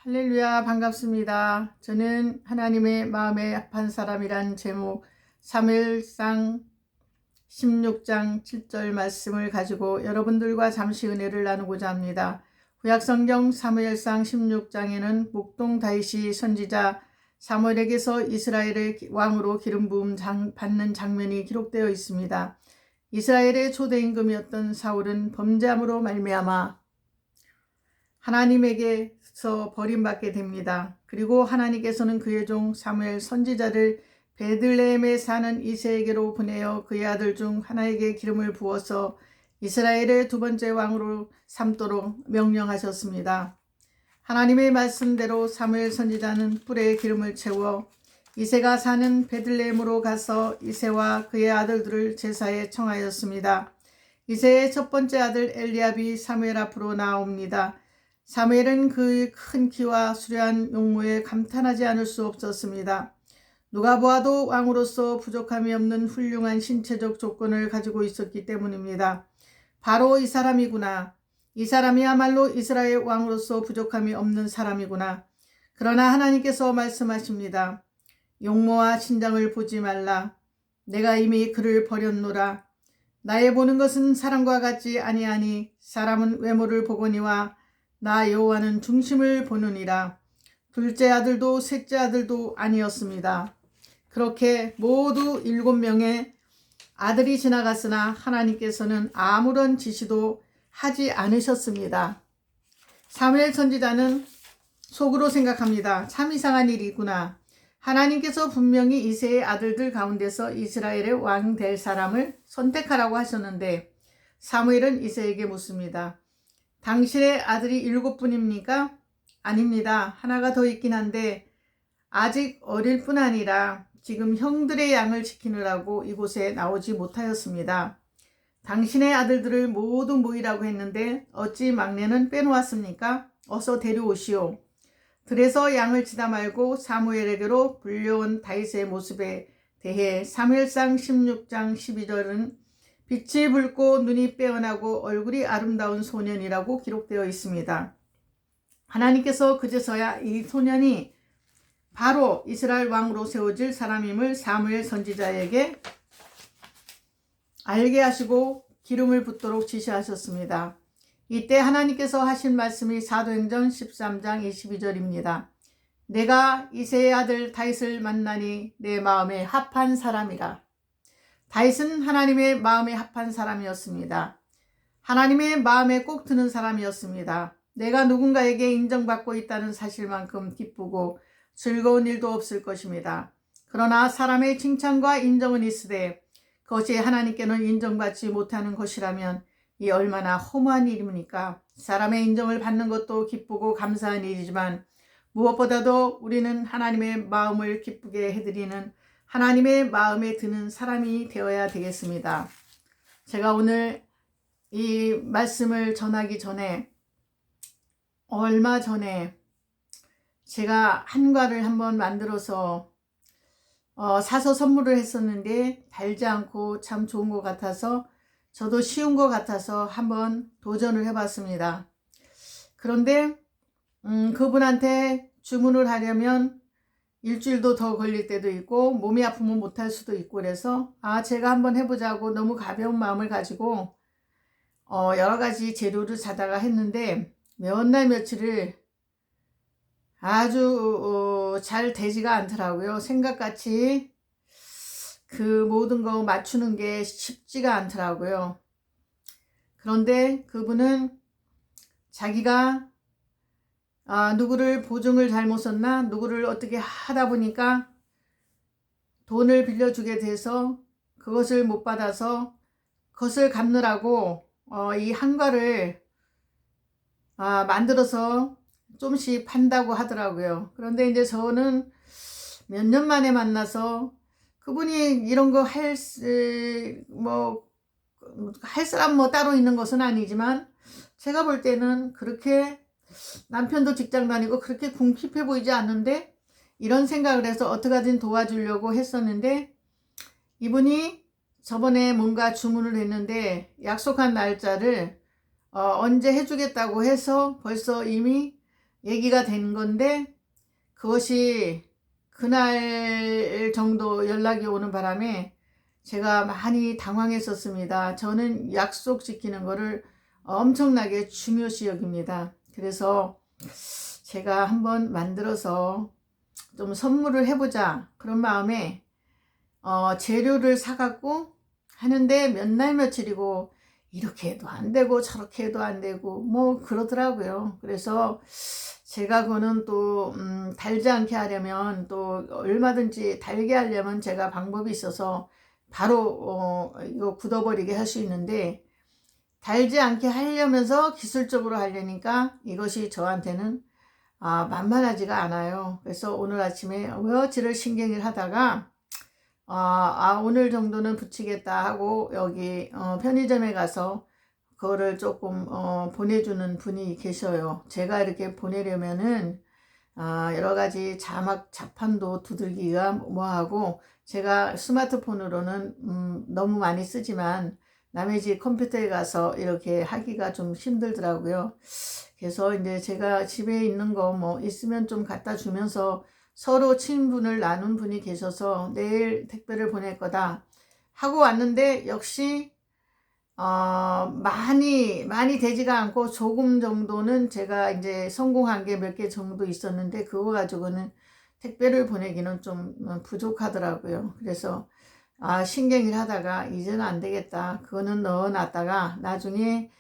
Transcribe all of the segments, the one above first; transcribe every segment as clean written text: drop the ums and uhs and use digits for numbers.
할렐루야, 반갑습니다. 저는 하나님의 마음에 합한 사람이란 제목 사무엘상 16장 7절 말씀을 가지고 여러분들과 잠시 은혜를 나누고자 합니다. 구약성경 사무엘상 16장에는 목동 다윗이 선지자 사무엘에게서 이스라엘의 왕으로 기름 부음 받는 장면이 기록되어 있습니다. 이스라엘의 초대 임금이었던 사울은 범죄함으로 말미암아 하나님에게서 버림받게 됩니다. 그리고 하나님께서는 그의 종 사무엘 선지자를 베들레헴에 사는 이새에게로 보내어 그의 아들 중 하나에게 기름을 부어서 이스라엘의 두 번째 왕으로 삼도록 명령하셨습니다. 하나님의 말씀대로 사무엘 선지자는 뿔에 기름을 채워 이새가 사는 베들레헴으로 가서 이새와 그의 아들들을 제사에 청하였습니다. 이새의 첫 번째 아들 엘리압이 사무엘 앞으로 나옵니다. 사무엘은 그의 큰 키와 수려한 용모에 감탄하지 않을 수 없었습니다. 누가 보아도 왕으로서 부족함이 없는 훌륭한 신체적 조건을 가지고 있었기 때문입니다. 바로 이 사람이구나. 이 사람이야말로 이스라엘 왕으로서 부족함이 없는 사람이구나. 그러나 하나님께서 말씀하십니다. 용모와 신장을 보지 말라. 내가 이미 그를 버렸노라. 나의 보는 것은 사람과 같지 아니하니 사람은 외모를 보거니와 나 여호와는 중심을 보느니라. 둘째 아들도 셋째 아들도 아니었습니다. 그렇게 모두 7명의 아들이 지나갔으나 하나님께서는 아무런 지시도 하지 않으셨습니다. 사무엘 선지자는 속으로 생각합니다. 참 이상한 일이구나. 하나님께서 분명히 이새의 아들들 가운데서 이스라엘의 왕 될 사람을 선택하라고 하셨는데 사무엘은 이새에게 묻습니다. 당신의 아들이 7분입니까? 아닙니다. 하나가 더 있긴 한데 아직 어릴 뿐 아니라 지금 형들의 양을 지키느라고 이곳에 나오지 못하였습니다. 당신의 아들들을 모두 모이라고 했는데 어찌 막내는 빼놓았습니까? 어서 데려오시오. 그래서 양을 치다 말고 사무엘에게로 불려온 다윗의 모습에 대해 사무엘상 16장 12절은 빛이 붉고 눈이 빼어나고 얼굴이 아름다운 소년이라고 기록되어 있습니다. 하나님께서 그제서야 이 소년이 바로 이스라엘 왕으로 세워질 사람임을 사무엘 선지자에게 알게 하시고 기름을 붓도록 지시하셨습니다. 이때 하나님께서 하신 말씀이 사도행전 13장 22절입니다. 내가 이새의 아들 다윗을 만나니 내 마음에 합한 사람이라. 다윗은 하나님의 마음에 합한 사람이었습니다. 하나님의 마음에 꼭 드는 사람이었습니다. 내가 누군가에게 인정받고 있다는 사실만큼 기쁘고 즐거운 일도 없을 것입니다. 그러나 사람의 칭찬과 인정은 있으되 그것이 하나님께는 인정받지 못하는 것이라면 이 얼마나 허무한 일입니까? 사람의 인정을 받는 것도 기쁘고 감사한 일이지만 무엇보다도 우리는 하나님의 마음을 기쁘게 해드리는 하나님의 마음에 드는 사람이 되어야 되겠습니다. 제가 오늘 이 말씀을 전하기 전에 얼마 전에 제가 한과를 한번 만들어서 사서 선물을 했었는데 달지 않고 참 좋은 것 같아서 저도 쉬운 것 같아서 한번 도전을 해봤습니다. 그런데 그분한테 주문을 하려면 일주일도 더 걸릴 때도 있고 몸이 아프면 못할 수도 있고 그래서 제가 한번 해보자고 너무 가벼운 마음을 가지고 여러 가지 재료를 사다가 했는데 몇 날 며칠을 아주 잘 되지가 않더라고요. 생각같이 그 모든 거 맞추는 게 쉽지가 않더라고요. 그런데 그분은 자기가 누구를 보증을 잘못 썼나 누구를 어떻게 하다 보니까 돈을 빌려주게 돼서 그것을 못 받아서 그것을 갚느라고 이 한과를 만들어서 좀씩 판다고 하더라고요. 그런데 이제 저는 몇 년 만에 만나서 그분이 이런 거 할 사람 뭐 따로 있는 것은 아니지만 제가 볼 때는 그렇게 남편도 직장 다니고 그렇게 궁핍해 보이지 않는데 이런 생각을 해서 어떻게든 도와주려고 했었는데 이분이 저번에 뭔가 주문을 했는데 약속한 날짜를 언제 해주겠다고 해서 벌써 이미 얘기가 된 건데 그것이 그날 정도 연락이 오는 바람에 제가 많이 당황했었습니다. 저는 약속 지키는 거를 엄청나게 중요시 여깁니다. 그래서 제가 한번 만들어서 좀 선물을 해보자 그런 마음에 재료를 사갖고 하는데 몇 날 며칠이고 이렇게 해도 안 되고 저렇게 해도 안 되고 뭐 그러더라고요. 그래서 제가 그거는 또 달지 않게 하려면 또 얼마든지 달게 하려면 제가 방법이 있어서 바로 이거 굳어버리게 할 수 있는데 달지 않게 하려면서 기술적으로 하려니까 이것이 저한테는 만만하지가 않아요. 그래서 오늘 아침에 며칠을 신경을 하다가 오늘 정도는 붙이겠다 하고 여기 편의점에 가서 그거를 조금 보내주는 분이 계셔요. 제가 이렇게 보내려면은 여러 가지 자막 자판도 두들기가 뭐하고 제가 스마트폰으로는 너무 많이 쓰지만 남의 집 컴퓨터에 가서 이렇게 하기가 좀 힘들더라고요. 그래서 이제 제가 집에 있는 거 뭐 있으면 좀 갖다 주면서 서로 친분을 나눈 분이 계셔서 내일 택배를 보낼 거다 하고 왔는데 역시 많이 되지가 않고 조금 정도는 제가 이제 성공한 게 몇 개 정도 있었는데 그거 가지고는 택배를 보내기는 좀 부족하더라고요. 그래서 신경을 하다가 이제는 안 되겠다. 그거는 넣어놨다가 나중에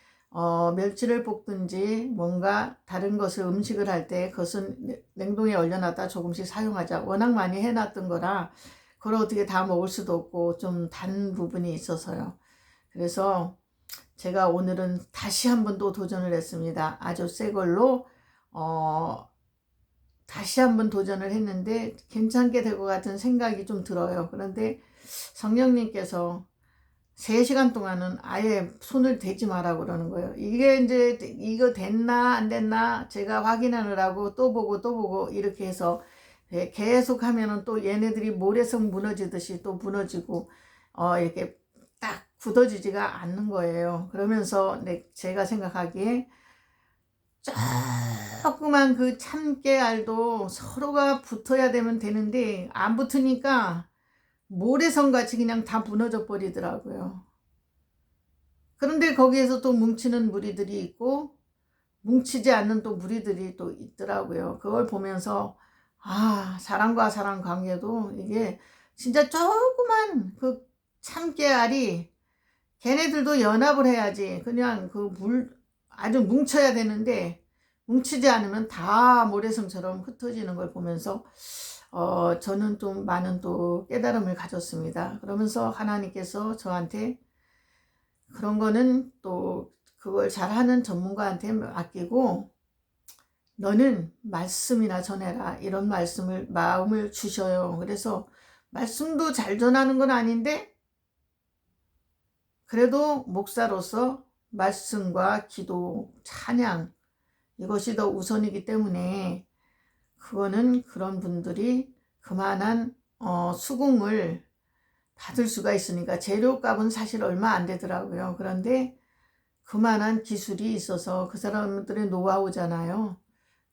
멸치를 볶든지 뭔가 다른 것을 음식을 할 때 그것은 냉동에 얼려놨다 조금씩 사용하자. 워낙 많이 해놨던 거라 그걸 어떻게 다 먹을 수도 없고 좀 단 부분이 있어서요. 그래서 제가 오늘은 다시 한 번 또 도전을 했습니다. 아주 새 걸로 다시 한 번 도전을 했는데 괜찮게 될 것 같은 생각이 좀 들어요. 그런데 성령님께서 3시간 동안은 아예 손을 대지 마라 그러는 거예요. 이게 이제 이거 됐나 안 됐나 제가 확인하느라고 또 보고 이렇게 해서 계속 하면은 또 얘네들이 모래성 무너지듯이 또 무너지고 이렇게 딱 굳어지지가 않는 거예요. 그러면서 제가 생각하기에 조그만 그 참깨알도 서로가 붙어야 되면 되는데 안 붙으니까 모래성같이 그냥 다 무너져 버리더라고요. 그런데 거기에서 또 뭉치는 무리들이 있고 뭉치지 않는 또 무리들이 또 있더라고요. 그걸 보면서 사람과 사람 관계도 이게 진짜 조그만 그 참깨알이 걔네들도 연합을 해야지 그냥 아주 뭉쳐야 되는데 뭉치지 않으면 다 모래성처럼 흩어지는 걸 보면서 저는 좀 많은 또 깨달음을 가졌습니다. 그러면서 하나님께서 저한테 그런 거는 또 그걸 잘하는 전문가한테 맡기고 너는 말씀이나 전해라 이런 마음을 주셔요. 그래서 말씀도 잘 전하는 건 아닌데 그래도 목사로서 말씀과 기도, 찬양 이것이 더 우선이기 때문에 그거는 그런 분들이 그만한 수긍을 받을 수가 있으니까 재료값은 사실 얼마 안 되더라고요. 그런데 그만한 기술이 있어서 그 사람들의 노하우잖아요.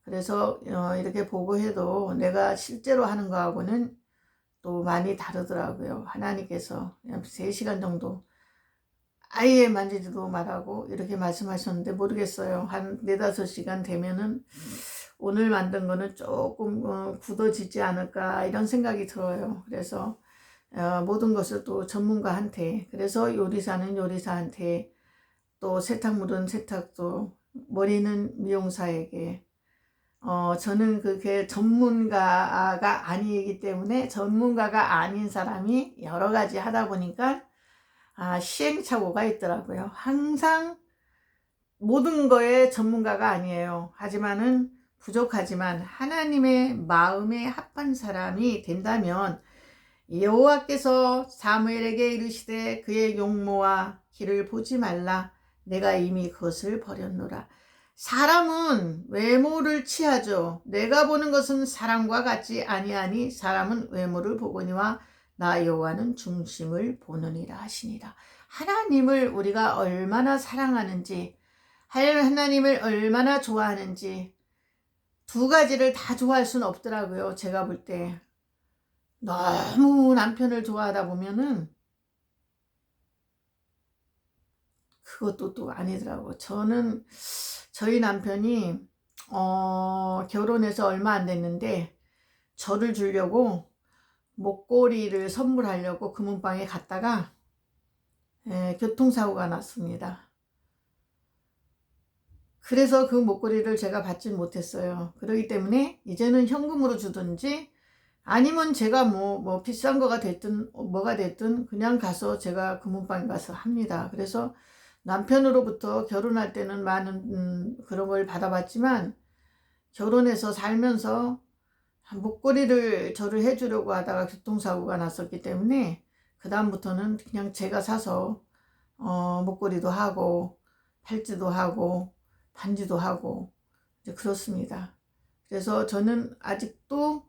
그래서 이렇게 보고 해도 내가 실제로 하는 거하고는 또 많이 다르더라고요. 하나님께서 3시간 정도 아예 만지지도 말라고 이렇게 말씀하셨는데 모르겠어요. 한 4-5시간 되면은 오늘 만든 거는 조금 굳어지지 않을까 이런 생각이 들어요. 그래서 모든 것을 또 전문가한테 그래서 요리사는 요리사한테 또 세탁물은 세탁도 머리는 미용사에게 저는 그게 전문가가 아니기 때문에 전문가가 아닌 사람이 여러 가지 하다 보니까 시행착오가 있더라고요. 항상 모든 거에 전문가가 아니에요. 하지만은 부족하지만 하나님의 마음에 합한 사람이 된다면 여호와께서 사무엘에게 이르시되 그의 용모와 길을 보지 말라 내가 이미 그것을 버렸노라. 사람은 외모를 취하죠. 내가 보는 것은 사람과 같지 아니하니 사람은 외모를 보거니와 나 여호와는 중심을 보느니라 하시니라. 하나님을 우리가 얼마나 사랑하는지 하나님을 얼마나 좋아하는지 두 가지를 다 좋아할 수는 없더라고요. 제가 볼 때. 너무 남편을 좋아하다 보면은 그것도 또 아니더라고요. 저는 저희 남편이 결혼해서 얼마 안 됐는데 저를 주려고 목걸이를 선물하려고 금은방에 갔다가 교통사고가 났습니다. 그래서 그 목걸이를 제가 받지 못했어요. 그렇기 때문에 이제는 현금으로 주든지 아니면 제가 뭐 비싼 거가 됐든 뭐가 됐든 그냥 가서 제가 금은방에 가서 합니다. 그래서 남편으로부터 결혼할 때는 많은 그런 걸 받아봤지만 결혼해서 살면서 목걸이를 저를 해주려고 하다가 교통사고가 났었기 때문에 그 다음부터는 그냥 제가 사서 목걸이도 하고 팔찌도 하고 반지도 하고 이제 그렇습니다. 그래서 저는 아직도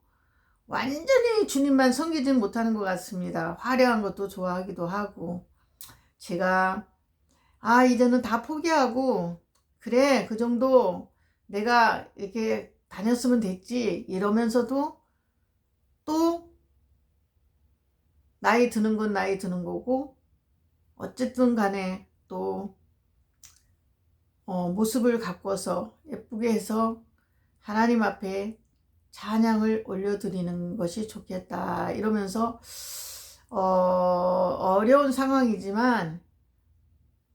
완전히 주님만 섬기진 못하는 것 같습니다. 화려한 것도 좋아하기도 하고 제가 이제는 다 포기하고 그래 그 정도 내가 이렇게 다녔으면 됐지 이러면서도 또 나이 드는 건 나이 드는 거고 어쨌든 간에 또 모습을 가꿔서 예쁘게 해서 하나님 앞에 찬양을 올려드리는 것이 좋겠다 이러면서 어려운 상황이지만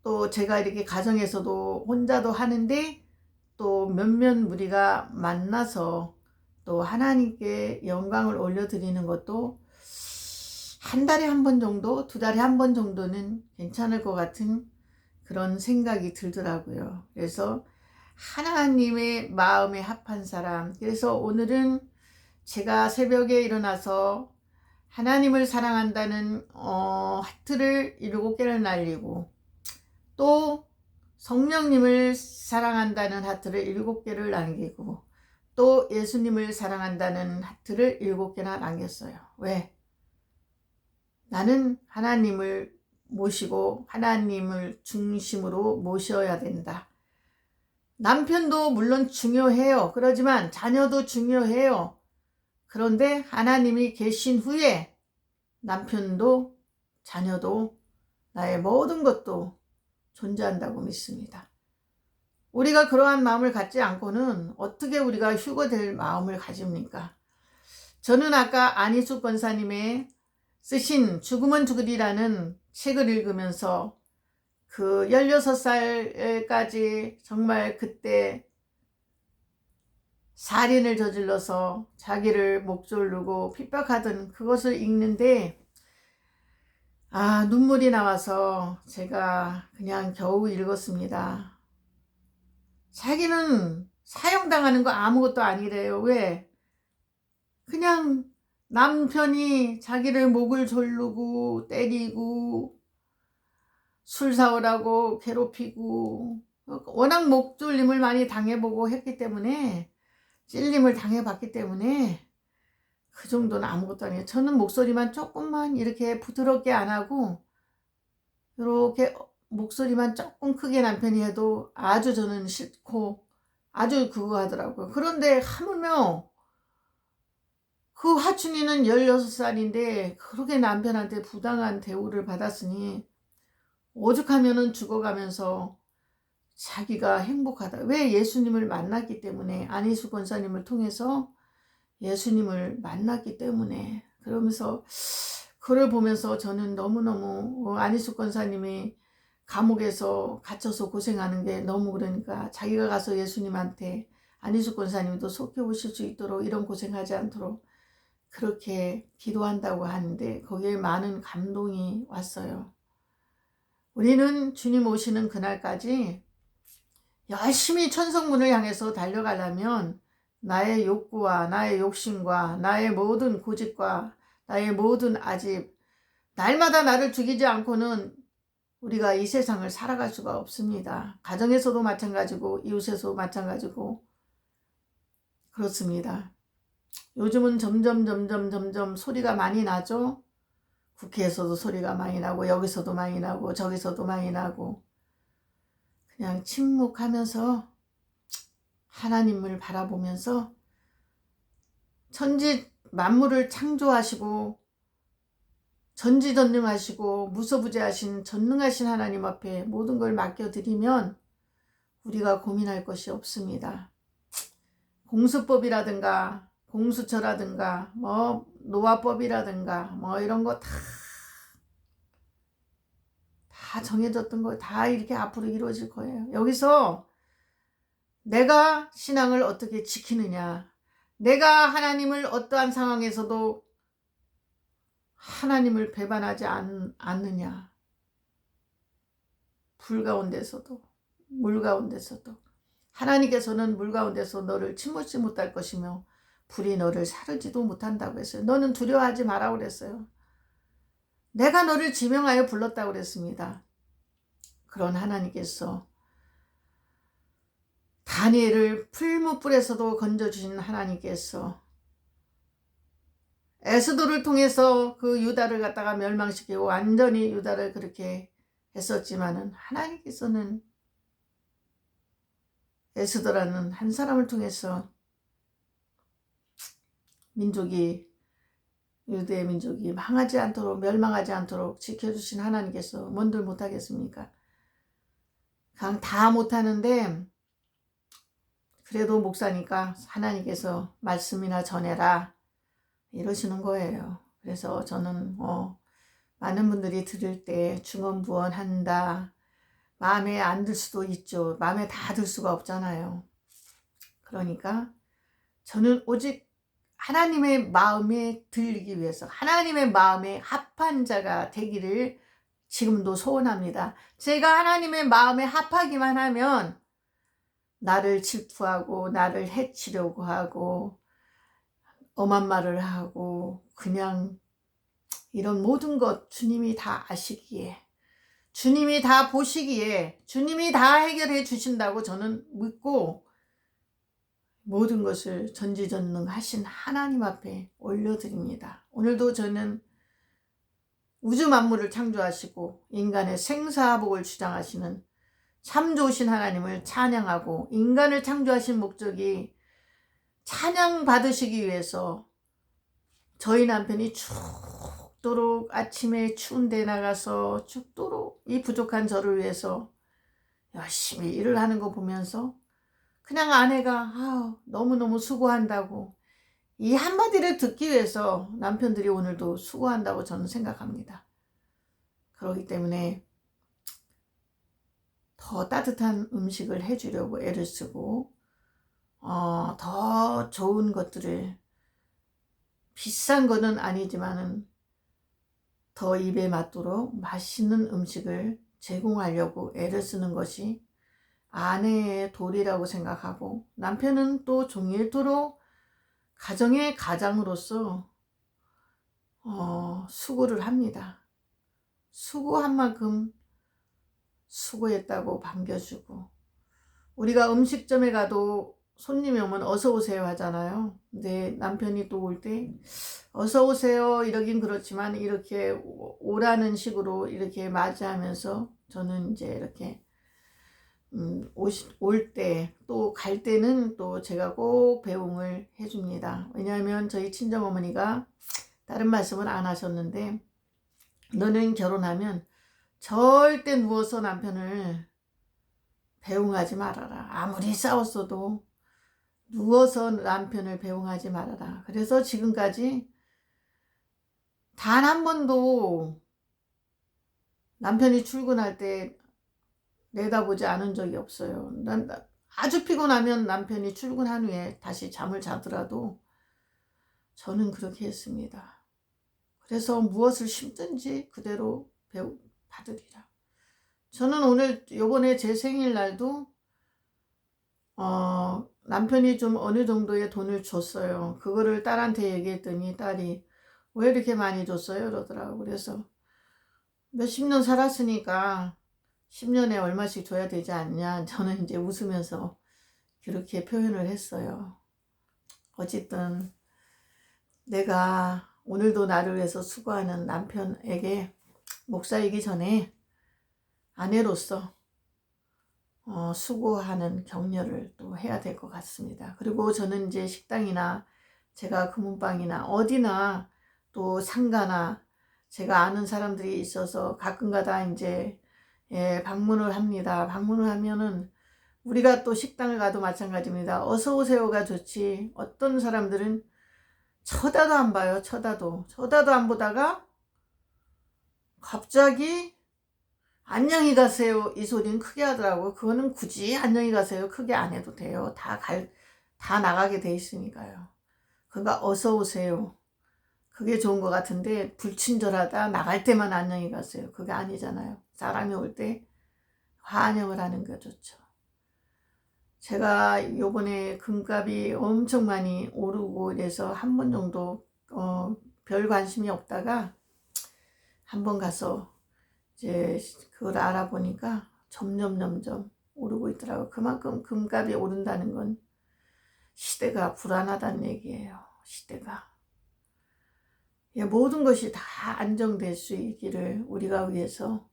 또 제가 이렇게 가정에서도 혼자도 하는데 또 몇몇 무리가 만나서 또 하나님께 영광을 올려드리는 것도 한 달에 한 번 정도, 두 달에 한 번 정도는 괜찮을 것 같은 그런 생각이 들더라고요. 그래서 하나님의 마음에 합한 사람. 그래서 오늘은 제가 새벽에 일어나서 하나님을 사랑한다는 하트를 7개를 날리고 또 성령님을 사랑한다는 하트를 7개를 남기고 또 예수님을 사랑한다는 하트를 7개나 남겼어요. 왜? 나는 하나님을 모시고 하나님을 중심으로 모셔야 된다. 남편도 물론 중요해요. 그러지만 자녀도 중요해요. 그런데 하나님이 계신 후에 남편도 자녀도 나의 모든 것도 존재한다고 믿습니다. 우리가 그러한 마음을 갖지 않고는 어떻게 우리가 휴거될 마음을 가집니까? 저는 아까 안희숙 권사님의 쓰신 죽으면 죽으리라는 책을 읽으면서 그 16살까지 정말 그때 살인을 저질러서 자기를 목 조르고 핍박하던 그것을 읽는데 눈물이 나와서 제가 그냥 겨우 읽었습니다. 자기는 사형당하는 거 아무것도 아니래요. 왜? 그냥 남편이 자기를 목을 조르고 때리고 술 사오라고 괴롭히고 워낙 목 졸림을 많이 당해보고 했기 때문에 찔림을 당해봤기 때문에 그 정도는 아무것도 아니에요. 저는 목소리만 조금만 이렇게 부드럽게 안 하고 이렇게 목소리만 조금 크게 남편이 해도 아주 저는 싫고 아주 그거 하더라고요. 그런데 하물며 그 화춘이는 16살인데 그렇게 남편한테 부당한 대우를 받았으니 오죽하면은 죽어가면서 자기가 행복하다. 왜? 예수님을 만났기 때문에 안희숙 권사님을 통해서 예수님을 만났기 때문에 그러면서 그걸 보면서 저는 너무너무 안희숙 권사님이 감옥에서 갇혀서 고생하는 게 너무 그러니까 자기가 가서 예수님한테 안희숙 권사님도 속해 오실 수 있도록 이런 고생하지 않도록 그렇게 기도한다고 하는데 거기에 많은 감동이 왔어요. 우리는 주님 오시는 그날까지 열심히 천성문을 향해서 달려가려면 나의 욕구와 나의 욕심과 나의 모든 고집과 나의 모든 아집 날마다 나를 죽이지 않고는 우리가 이 세상을 살아갈 수가 없습니다. 가정에서도 마찬가지고 이웃에서도 마찬가지고 그렇습니다. 요즘은 점점 소리가 많이 나죠. 국회에서도 소리가 많이 나고 여기서도 많이 나고 저기서도 많이 나고 그냥 침묵하면서 하나님을 바라보면서 천지 만물을 창조하시고 전지전능하시고 무소부재하신 전능하신 하나님 앞에 모든 걸 맡겨드리면 우리가 고민할 것이 없습니다. 공수법이라든가 공수처라든가 뭐 노화법이라든가 뭐 이런 거 다 정해졌던 거 다 이렇게 앞으로 이루어질 거예요. 여기서 내가 신앙을 어떻게 지키느냐, 내가 하나님을 어떠한 상황에서도 하나님을 배반하지 않느냐, 불 가운데서도 물 가운데서도 하나님께서는 물 가운데서 너를 침몰치 못할 것이며 불이 너를 사르지도 못한다고 했어요. 너는 두려워하지 마라 그랬어요. 내가 너를 지명하여 불렀다고 그랬습니다. 그런 하나님께서 다니엘을 풀무불에서도 건져주신 하나님께서 에스더를 통해서 그 유다를 갖다가 멸망시키고 완전히 유다를 그렇게 했었지만은 하나님께서는 에스더라는 한 사람을 통해서 유대의 민족이 망하지 않도록 멸망하지 않도록 지켜주신 하나님께서 뭔들 못하겠습니까? 그냥 다 못하는데 그래도 목사니까 하나님께서 말씀이나 전해라 이러시는 거예요. 그래서 저는 많은 분들이 들을 때 중언부언한다, 마음에 안 들 수도 있죠. 마음에 다 들 수가 없잖아요. 그러니까 저는 오직 하나님의 마음에 들리기 위해서 하나님의 마음에 합한 자가 되기를 지금도 소원합니다. 제가 하나님의 마음에 합하기만 하면 나를 질투하고 나를 해치려고 하고 엄한 말을 하고 그냥 이런 모든 것 주님이 다 아시기에, 주님이 다 보시기에, 주님이 다 해결해 주신다고 저는 믿고 모든 것을 전지전능하신 하나님 앞에 올려드립니다. 오늘도 저는 우주 만물을 창조하시고 인간의 생사복을 주장하시는 참 좋으신 하나님을 찬양하고, 인간을 창조하신 목적이 찬양 받으시기 위해서 저희 남편이 죽도록 아침에 추운 데 나가서 죽도록 이 부족한 저를 위해서 열심히 일을 하는 거 보면서 그냥 아내가 너무너무 수고한다고, 이 한마디를 듣기 위해서 남편들이 오늘도 수고한다고 저는 생각합니다. 그렇기 때문에 더 따뜻한 음식을 해주려고 애를 쓰고 더 좋은 것들을, 비싼 거는 아니지만은 더 입에 맞도록 맛있는 음식을 제공하려고 애를 쓰는 것이 아내의 도리라고 생각하고, 남편은 또 종일토록 가정의 가장으로서 수고를 합니다. 수고한 만큼 수고했다고 반겨주고, 우리가 음식점에 가도 손님이 오면 어서 오세요 하잖아요. 근데 남편이 또 올 때 어서 오세요 이러긴 그렇지만 이렇게 오라는 식으로 이렇게 맞이하면서 저는 이제 이렇게 올 때 또 갈 때는 또 제가 꼭 배웅을 해줍니다. 왜냐하면 저희 친정어머니가 다른 말씀을 안 하셨는데, 너는 결혼하면 절대 누워서 남편을 배웅하지 말아라. 아무리 싸웠어도 누워서 남편을 배웅하지 말아라. 그래서 지금까지 단 한 번도 남편이 출근할 때 내다보지 않은 적이 없어요. 난 아주 피곤하면 남편이 출근한 후에 다시 잠을 자더라도 저는 그렇게 했습니다. 그래서 무엇을 심든지 그대로 받으리라. 저는 오늘 요번에 제 생일날도 남편이 좀 어느 정도의 돈을 줬어요. 그거를 딸한테 얘기했더니 딸이 왜 이렇게 많이 줬어요? 그러더라고. 그래서 몇십 년 살았으니까 10년에 얼마씩 줘야 되지 않냐. 저는 이제 웃으면서 그렇게 표현을 했어요. 어쨌든 내가 오늘도 나를 위해서 수고하는 남편에게 목사이기 전에 아내로서 수고하는 격려를 또 해야 될 것 같습니다. 그리고 저는 이제 식당이나 제가 금은방이나 어디나 또 상가나 제가 아는 사람들이 있어서 가끔가다 이제 방문을 합니다. 방문을 하면은 우리가 또 식당을 가도 마찬가지입니다. 어서 오세요가 좋지, 어떤 사람들은 쳐다도 안 봐요. 쳐다도 안 보다가 갑자기 안녕히 가세요 이 소리는 크게 하더라고요. 그거는 굳이 안녕히 가세요 크게 안 해도 돼요. 다 나가게 돼 있으니까요. 그러니까 어서 오세요 그게 좋은 것 같은데, 불친절하다 나갈 때만 안녕히 가세요 그게 아니잖아요. 사람이 올 때 환영을 하는 게 좋죠. 제가 요번에 금값이 엄청 많이 오르고 이래서 한 번 정도 별 관심이 없다가 한 번 가서 이제 그걸 알아보니까 점점 오르고 있더라고요. 그만큼 금값이 오른다는 건 시대가 불안하다는 얘기예요. 시대가. 모든 것이 다 안정될 수 있기를 우리가 위해서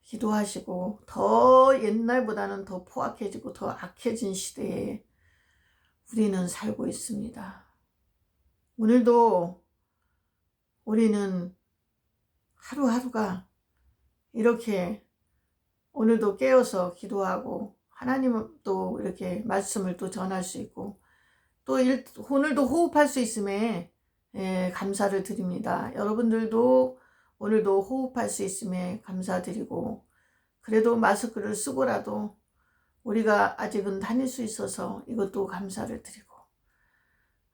기도하시고, 더 옛날보다는 더 포악해지고 더 악해진 시대에 우리는 살고 있습니다. 오늘도 우리는 하루하루가 이렇게 오늘도 깨어서 기도하고 하나님 또 이렇게 말씀을 또 전할 수 있고 또 오늘도 호흡할 수 있음에 감사를 드립니다. 여러분들도 오늘도 호흡할 수 있음에 감사드리고, 그래도 마스크를 쓰고라도 우리가 아직은 다닐 수 있어서 이것도 감사를 드리고,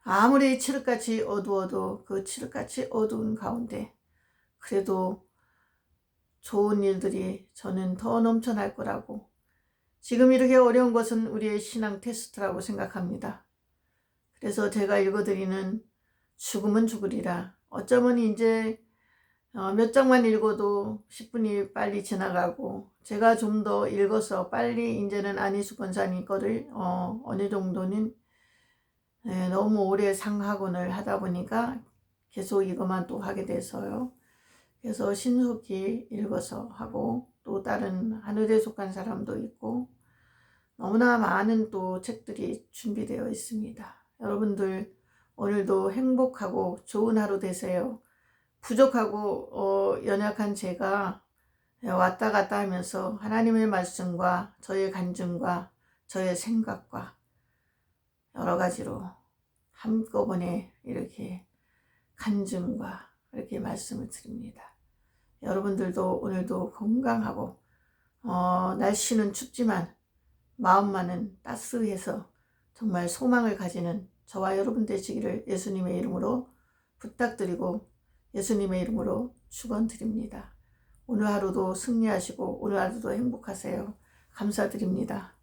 아무리 칠흑같이 어두워도 그 칠흑같이 어두운 가운데 그래도 좋은 일들이 저는 더 넘쳐날 거라고, 지금 이렇게 어려운 것은 우리의 신앙 테스트라고 생각합니다. 그래서 제가 읽어드리는 죽으면 죽으리라, 어쩌면 이제 몇 장만 읽어도 10분이 빨리 지나가고, 제가 좀 더 읽어서 빨리 이제는 안희수 권사님 거를 어느 정도는 너무 오래 상학원을 하다 보니까 계속 이것만 또 하게 돼서요. 그래서 신속히 읽어서 하고, 또 다른 하늘에 속한 사람도 있고 너무나 많은 또 책들이 준비되어 있습니다. 여러분들 오늘도 행복하고 좋은 하루 되세요. 부족하고 연약한 제가 왔다 갔다 하면서 하나님의 말씀과 저의 간증과 저의 생각과 여러 가지로 한꺼번에 이렇게 간증과 이렇게 말씀을 드립니다. 여러분들도 오늘도 건강하고 날씨는 춥지만 마음만은 따스해서 정말 소망을 가지는 저와 여러분 되시기를 예수님의 이름으로 부탁드리고 예수님의 이름으로 축원드립니다. 오늘 하루도 승리하시고 오늘 하루도 행복하세요. 감사드립니다.